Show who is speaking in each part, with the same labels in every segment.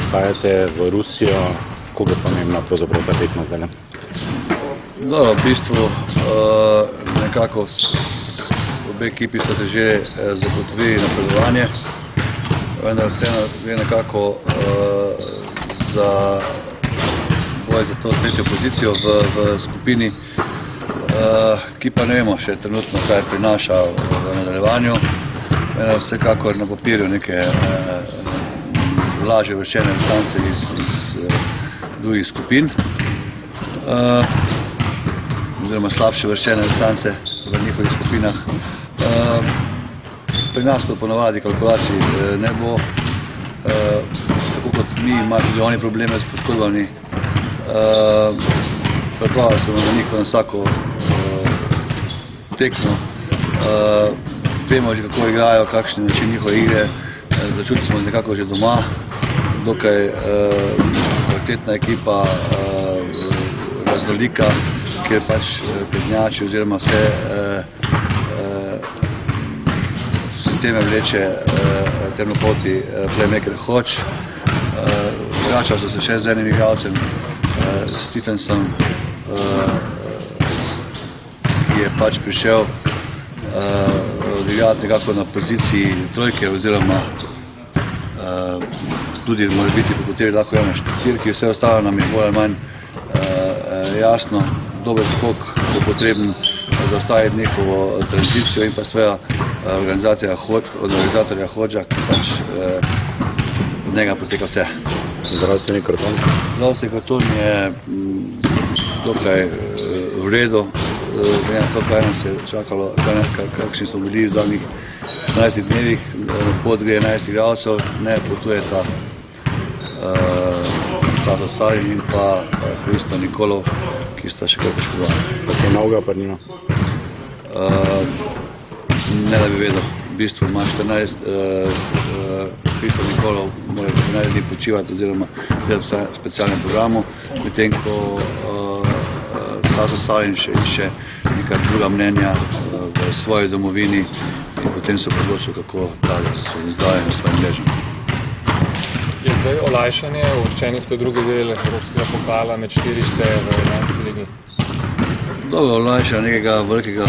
Speaker 1: odhajate v Rusijo, koliko je pomembna pravzaprav ta tekma zdaj?
Speaker 2: No, v bistvu nekako obe ekipi sta se že zagotovili napredovanje, vendar vseeno je nekako za boj za to tretjo pozicijo v skupini, ki pa ne vemo še trenutno, kaj prinaša v nadaljevanju. Vsekakor na papirju neke lažje uvrščene instance iz drugih skupin, oziroma slabše uvrščene instance v njihovih skupinah. Pri nas kot ponavadi kalkulacij ne bo, tako kot mi imajo tudi oni probleme s poškodbami. Pripravlja se na njih na vsako tekmo. Vemo že, kako igrajo, kakšen je način njihove igre. Začutili smo nekako že doma. Dokaj kvalitetna ekipa, raznolika, kjer pač prednjači oziroma vse sisteme vleče temnopolti playmaker Hoč. Vračal so se še z enim igralcem, Stephenson, ki je pač prišel odigrati nekako na poziciji trojke oziroma tudi mora biti po potrebi lahko ena štirki, vse ostalo nam je bolj ali manj jasno. Dober skok bo potreben zastaviti njihovo tranzicijo in pa svoja organizatorja Hođa, ki pač od njega poteka vse.
Speaker 1: Zdravstveni karton?
Speaker 2: Zdravstveni karton je dokaj v redu, glede na to, kaj nas je čakalo, kakšni so bili v zadnjih 12 dnevih, pod gre 11 igralcev, ne potujeta Sato Sarin in pa Hristo Nikolov, ki sta še kar poškodovani.
Speaker 1: Kako novega pa nima?
Speaker 2: Ne da bi vedel. V bistvu ima 14, Hristo Nikolov mora 14 dni počivati oziroma delati v specialnem programu, medtem ko Sato Sarin še neka druga mnenja v svoji domovini in potem se odločil, kako dalje se izdaje na svojim mrežam.
Speaker 3: Je zdaj olajšanje, uvrščeni ste v drugi del Evropskega pokala, med 4 ste v 11. ligi?
Speaker 2: Dobro, olajšanja nekega velikega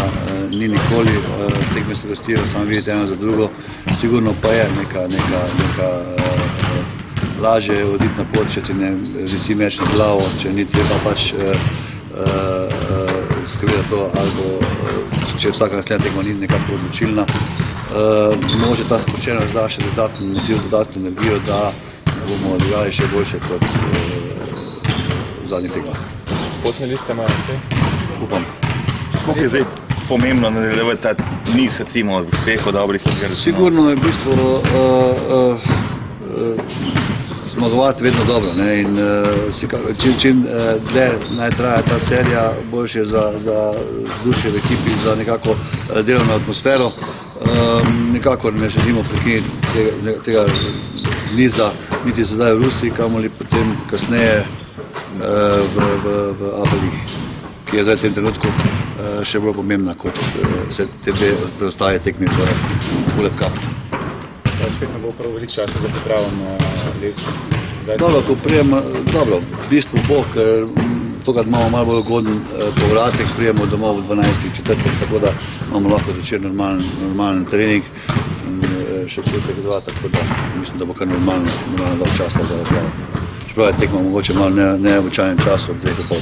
Speaker 2: ni nikoli, tekme se gostijo, samo vidite eno za drugo. Sigurno pa je neka lažje oditi na pot, če ti ne visi meč na glavo, če ni treba pač skrbeti to, ali če vsaka naslednja tekma ni nekako odločilna. Mogoče ta spočenost da še dodatni motiv, dodatno energijo, da bomo odigrali še boljše kot v zadnjih tekmah.
Speaker 3: Potne liste imajo vse?
Speaker 2: Upam.
Speaker 4: Koliko je zdaj pomembno nadaljevati ta niz, recimo, uspehov dobrih iger?
Speaker 2: Sigurno je v bistvu zmagovati vedno dobro, ne, in čim dlje naj traja ta serija, boljše za vzdušje v ekipi, za nekako delovno atmosfero. Nikakor ne želimo prekiniti tega niza, niti sedaj v Rusiji, kamoli potem kasneje v ABA ligi, ki je zdaj v tem trenutku še bolj pomembna kot vse te dve preostale tekme v ULEB Cupu.
Speaker 3: Spet ne bo prav veliko časa za pripravo na lesbo.
Speaker 2: Dobro, v bistvu bo, ker tokrat imamo malo bolj ugoden povratek, prijemo domov v 12. četrtek, tako da imamo lahko začeti normalen trening in še četrtek 2, tako da mislim, da bo kar normalno dolg časa za razglavo. Čeprav je tekma mogoče malo neobičajen čas od 2 do pol.